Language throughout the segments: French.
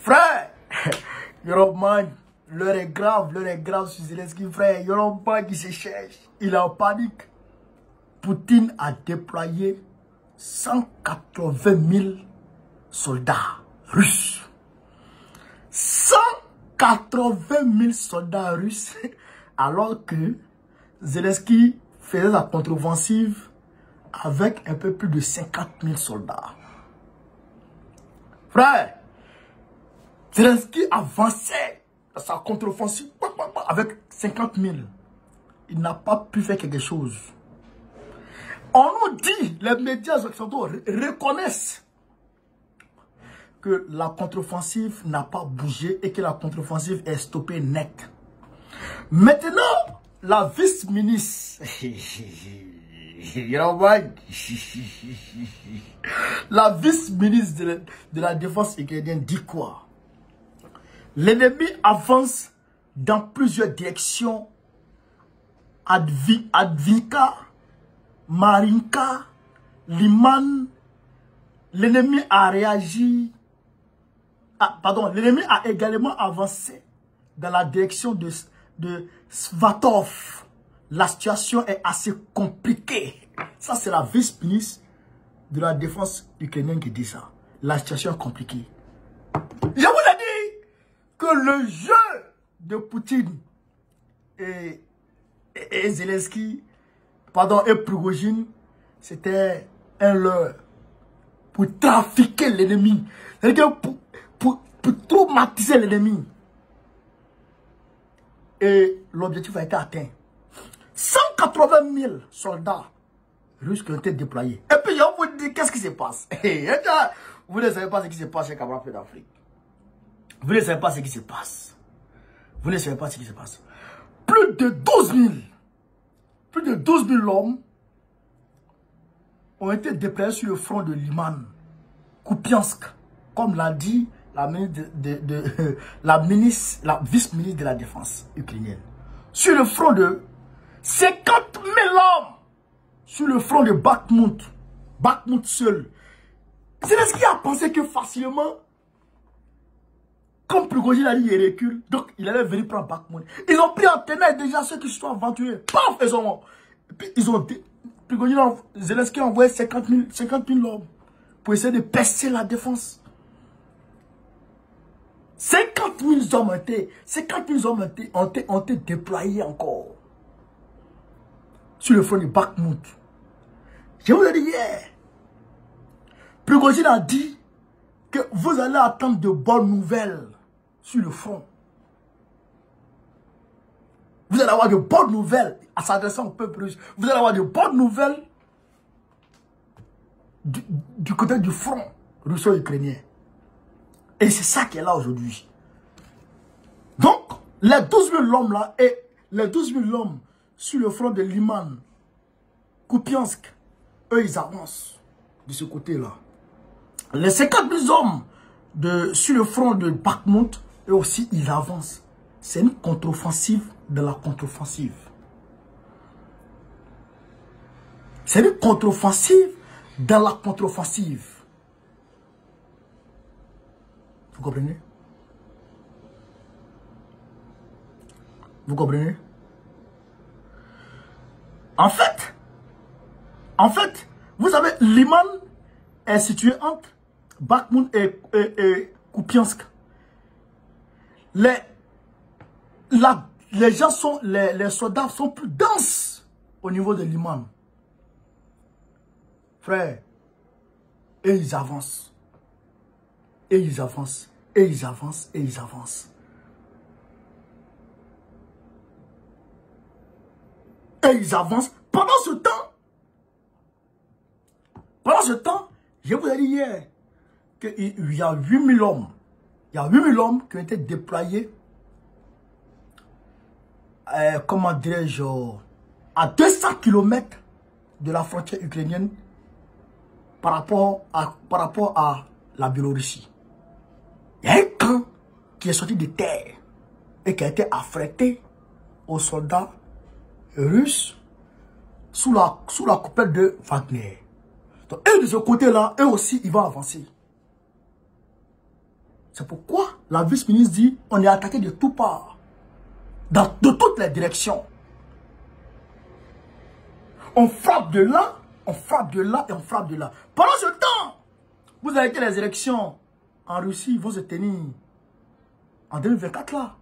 Frère, Yorobman, l'heure est grave sur Zelensky, frère. Yorobman qui se cherche, il est en panique. Poutine a déployé 180 000 soldats russes. 180 000 soldats russes, alors que Zelensky faisait la contre-offensive avec un peu plus de 50 000 soldats. Frère, Zelensky avançait sa contre-offensive avec 50 000. Il n'a pas pu faire quelque chose. On nous dit, les médias occidentaux reconnaissent que la contre-offensive n'a pas bougé et que la contre-offensive est stoppée net. Maintenant, la vice-ministre, la vice-ministre de la défense ukrainienne dit quoi? L'ennemi avance dans plusieurs directions. Advika, Marinka, Liman. L'ennemi a réagi. L'ennemi a également avancé dans la direction de Svatov. La situation est assez compliquée. Ça, c'est la vice-ministre de la défense ukrainienne qui dit ça. La situation est compliquée. Je vous ai dit que le jeu de Poutine et Zelensky, et Prigojine, c'était un leurre pour trafiquer l'ennemi. C'est-à-dire pour traumatiser l'ennemi. Et l'objectif a été atteint. 180 000 soldats russes qui ont été déployés. Et puis, je vous dis, qu'est-ce qui se passe? Vous ne savez pas ce qui se passe chez Camarade d'Afrique. Vous ne savez pas ce qui se passe. Vous ne savez pas ce qui se passe. Plus de 12 000 hommes ont été déployés sur le front de Liman, Kupiansk, comme l'a dit la vice-ministre de la défense ukrainienne. Sur le front de 50 000 hommes, sur le front de Bakhmut seul. Zelensky a pensé que facilement, comme Prigojine a dit, il recule, donc il allait venir prendre Bakhmut. Ils ont pris en tenaille déjà ceux qui se sont aventurés. Paf, ils ont Zelensky a envoyé 50 000 hommes pour essayer de percer la défense. 50 000 hommes ont été déployés encore sur le front de Bakhmut. Je vous l'ai dit hier. Prigojine a dit que vous allez attendre de bonnes nouvelles sur le front. Vous allez avoir de bonnes nouvelles à s'adresser au peuple russe. Vous allez avoir de bonnes nouvelles du côté du front russo-ukrainien. Et c'est ça qui est là aujourd'hui. Donc, les 12 000 hommes là, et les 12 000 hommes sur le front de Liman, Kupiansk, eux, ils avancent de ce côté-là. Les 50 000 hommes sur le front de Bakhmut, eux aussi, ils avancent. C'est une contre-offensive de la contre-offensive. C'est une contre-offensive dans la contre-offensive. Vous comprenez? Vous comprenez? En fait, vous savez, Liman est situé entre Bakhmut et Kupiansk. Les soldats sont plus denses au niveau de Liman. Frère, et ils avancent. Et ils avancent. Et ils avancent. Et ils avancent. Et ils avancent. Pendant ce temps, je vous ai dit hier qu'il y a 8 000 hommes. Il y a 8 000 hommes qui ont été déployés, comment dirais-je, à 200 km de la frontière ukrainienne par rapport à la Biélorussie. Il y a un camp qui est sorti de terre et qui a été affrété aux soldats russes sous la coupelle de Wagner. Donc, eux de ce côté-là, eux aussi, ils vont avancer. C'est pourquoi la vice-ministre dit on est attaqué de toutes parts, de toutes les directions. On frappe de là, on frappe de là et on frappe de là. Pendant ce temps, vous avez que les élections en Russie vont se tenir en 2024 là.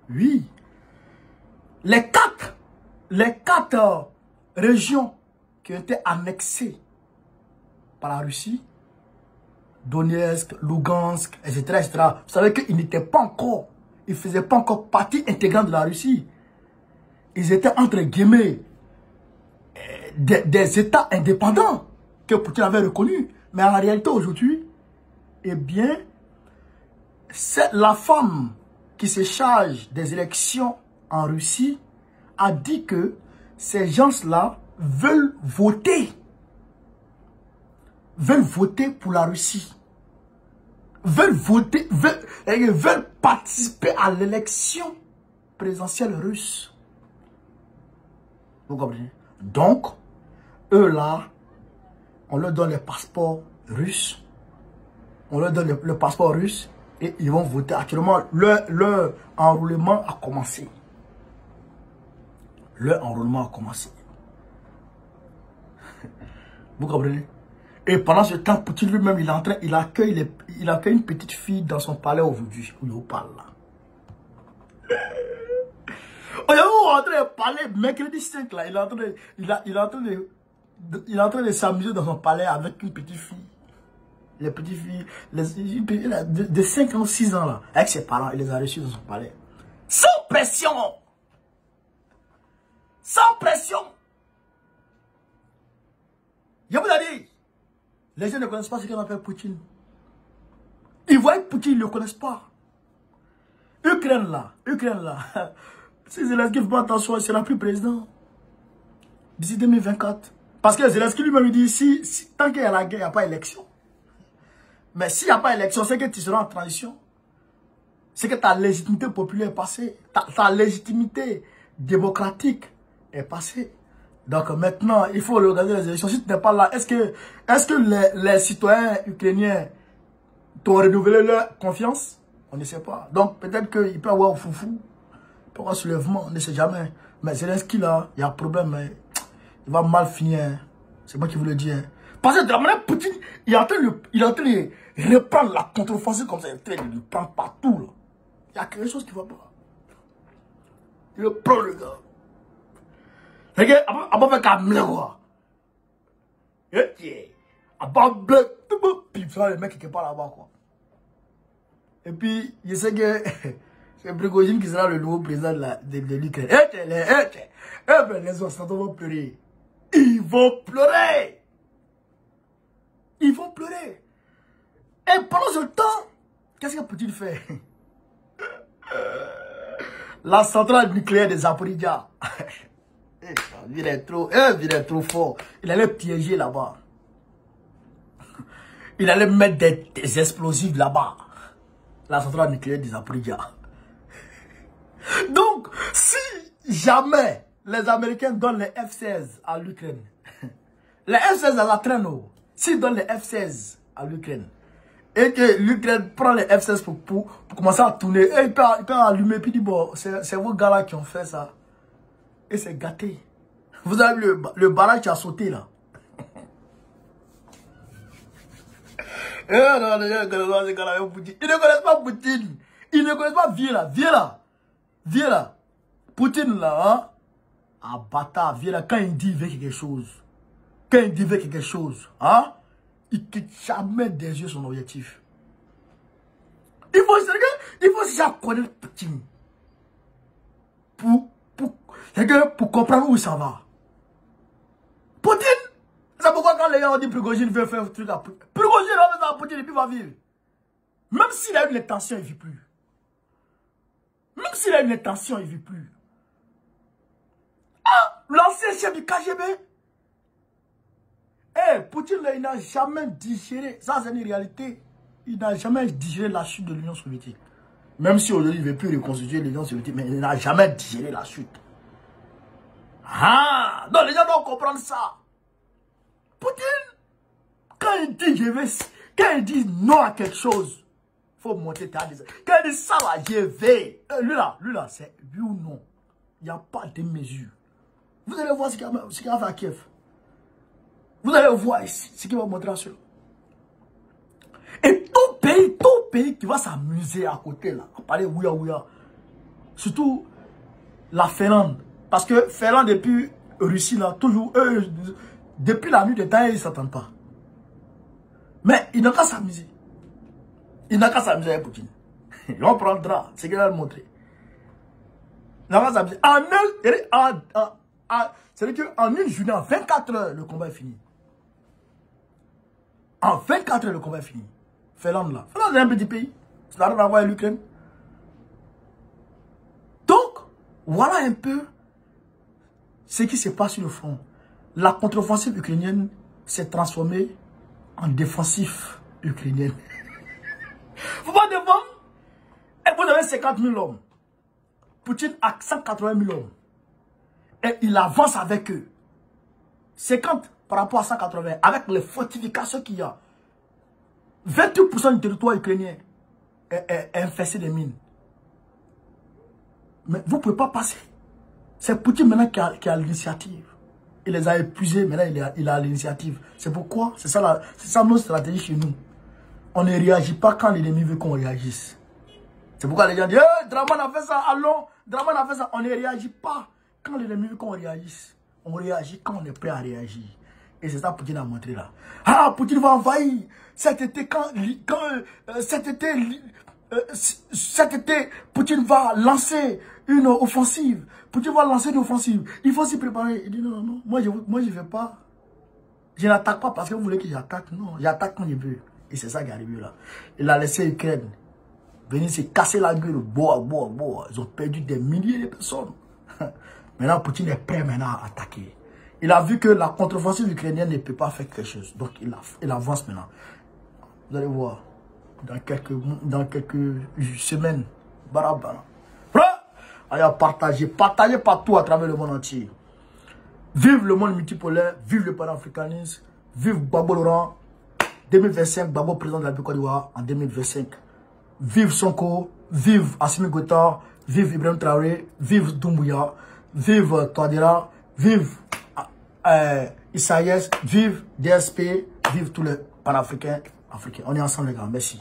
Oui. Les quatre régions qui ont été annexées par la Russie, Donetsk, Lugansk, etc., etc. Vous savez qu'ils n'étaient pas encore, ils ne faisaient pas encore partie intégrante de la Russie. Ils étaient entre guillemets des États indépendants que Poutine avait reconnus. Mais en réalité aujourd'hui, eh bien, c'est la femme qui se charge des élections en Russie a dit que ces gens-là veulent voter pour la Russie, veulent participer à l'élection présidentielle russe. Vous comprenez? Donc, eux là, on leur donne les passeports russes, on leur donne le passeport russe et ils vont voter. Actuellement, leur enrôlement a commencé. Leur enrôlement a commencé. Vous comprenez? Et pendant ce temps, Poutine lui-même, il accueille une petite fille dans son palais aujourd'hui, où il vous parle là. On est en train de parler mercredi 5 là, il est en train de s'amuser dans son palais avec une petite fille. Les petites filles, de 5 ans, 6 ans là, avec ses parents, il les a reçus dans son palais. Sans pression! Sans pression! Je vous ai dit, les gens ne connaissent pas ce qu'on appelle Poutine. Ils voient Poutine, ils ne le connaissent pas. Ukraine là. Si Zelensky ne fait pas attention, il ne sera plus président. D'ici 2024. Parce que Zelensky lui-même dit, tant qu'il y a la guerre, il n'y a pas d'élection. Mais s'il n'y a pas d'élection, c'est que tu seras en transition. C'est que ta légitimité populaire est passée. Ta légitimité démocratique est passée. Donc maintenant, il faut organiser les élections. Si tu n'es pas là, est-ce que les citoyens ukrainiens t'ont renouvelé leur confiance? On ne sait pas. Donc peut-être qu'il peut y avoir un foufou, il peut y avoir un soulèvement, on ne sait jamais. Mais Zelensky là, il y a un problème, mais il va mal finir. C'est moi qui vous le dis. Parce que de la manière Poutine, il est en train de reprendre la contre-offensive comme ça, il est en train de le prendre partout. Là. Il y a quelque chose qui ne va pas. Il le prend le gars. Regarde, à part faire comme quoi. Et à part bleu, puis il fera le mec quelque part là-bas quoi. Et puis, je sais que c'est Prigojine qui sera le nouveau président de l'Ukraine. Les Occidentaux vont pleurer. Ils vont pleurer. Ils vont pleurer. Et pendant ce temps, qu'est-ce que Poutine fait? La centrale nucléaire des Zaporizhzhia. Il est trop fort. Il allait piéger là-bas. Il allait mettre des explosifs là-bas. La centrale nucléaire des Zaporizhzhia. Donc, si jamais les Américains donnent les F-16 à l'Ukraine, les F-16 à la traîne, s'ils donnent les F-16 à l'Ukraine, et que l'Ukraine prend les F-16 pour commencer à tourner, et il peut allumer, puis il dit, bon, c'est vos gars là qui ont fait ça. Et c'est gâté. Vous avez vu le barrage qui a sauté là. Ils ne connaissent pas Poutine. Ils ne connaissent pas Vieux là. Poutine là, hein. Ah bâtard, Vieux là, quand il dit il veut quelque chose, hein, il quitte jamais des yeux son objectif. Il faut déjà connaître Poutine. Pour comprendre où ça va. Poutine, c'est pourquoi quand les gens ont dit Prigojine veut faire un truc à Poutine, Prigojine va faire ça à Poutine et puis va vivre. Même s'il a une intention, il ne vit plus. Même s'il a une intention, il ne vit plus. Ah, l'ancien chef du KGB. Poutine, là, il n'a jamais digéré, ça c'est une réalité, il n'a jamais digéré la chute de l'Union soviétique. Même si aujourd'hui il ne veut plus reconstituer l'Union soviétique, mais il n'a jamais digéré la chute. Ah, donc les gens doivent comprendre ça. Poutine, quand il dit non à quelque chose, faut monter ta des. Quand il dit ça là, je vais. Lui là, c'est oui ou non. Il n'y a pas de mesure. Vous allez voir ce qu'il a fait à Kiev. Vous allez voir ici ce qu'il va montrer à cela. Et tout pays qui va s'amuser à côté là, à parler ouya. Surtout la Finlande. Parce que Finlande depuis Russie là, toujours, depuis la nuit des temps, ils ne s'attendent pas. Mais ils n'ont qu'à s'amuser. Il n'a qu'à s'amuser avec Poutine. On prendra ce qu'il va le montrer. Il n'a qu'à s'amuser. C'est-à-dire qu'en une journée, en 24 heures, le combat est fini. En 24 heures, le combat est fini. Finlande là. Finlande est un petit pays. Ça n'a rien à voir avec l'Ukraine. Donc, voilà un peu ce qui se passe sur le front. La contre-offensive ukrainienne s'est transformée en défensif ukrainien. Vous pouvez défendre et vous avez 50 000 hommes. Poutine a 180 000 hommes. Et il avance avec eux. 50 par rapport à 180, avec les fortifications qu'il y a. 28% du territoire ukrainien est infesté de mines. Mais vous ne pouvez pas passer. C'est Poutine maintenant qui a l'initiative. Il les a épuisés, maintenant il a l'initiative. C'est pourquoi, c'est ça notre stratégie chez nous. On ne réagit pas quand l'ennemi veut qu'on réagisse. C'est pourquoi les gens disent Draman a fait ça, allons, Draman a fait ça. On ne réagit pas quand l'ennemi veut qu'on réagisse. On réagit quand on est prêt à réagir. Et c'est ça que Poutine a montré là. Ah, Poutine va envahir. Cet été, Poutine va lancer une offensive. Poutine va lancer une offensive. Il faut s'y préparer. Il dit non. Moi, je ne vais pas. Je n'attaque pas parce que vous voulez que j'attaque. Non, j'attaque quand je veux. Et c'est ça qui est arrivé là. Il a laissé l'Ukraine venir se casser la gueule. Boa. Ils ont perdu des milliers de personnes. Maintenant, Poutine est prêt maintenant à attaquer. Il a vu que la contre-offensive ukrainienne ne peut pas faire quelque chose. Donc, il avance maintenant. Vous allez voir. Dans quelques semaines. Barabara. Allez, partagez partout à travers le monde entier. Vive le monde multipolaire. Vive le panafricanisme. Vive Gbagbo Laurent. 2025, Gbagbo président de la Côte d'Ivoire en 2025. Vive Sonko. Vive Assimi Goïta. Vive Ibrahim Traoré. Vive Doumbouya. Vive Touadéra. Vive Issaïas. Vive DSP. Vive tous les panafricains. On est ensemble les gars. Merci.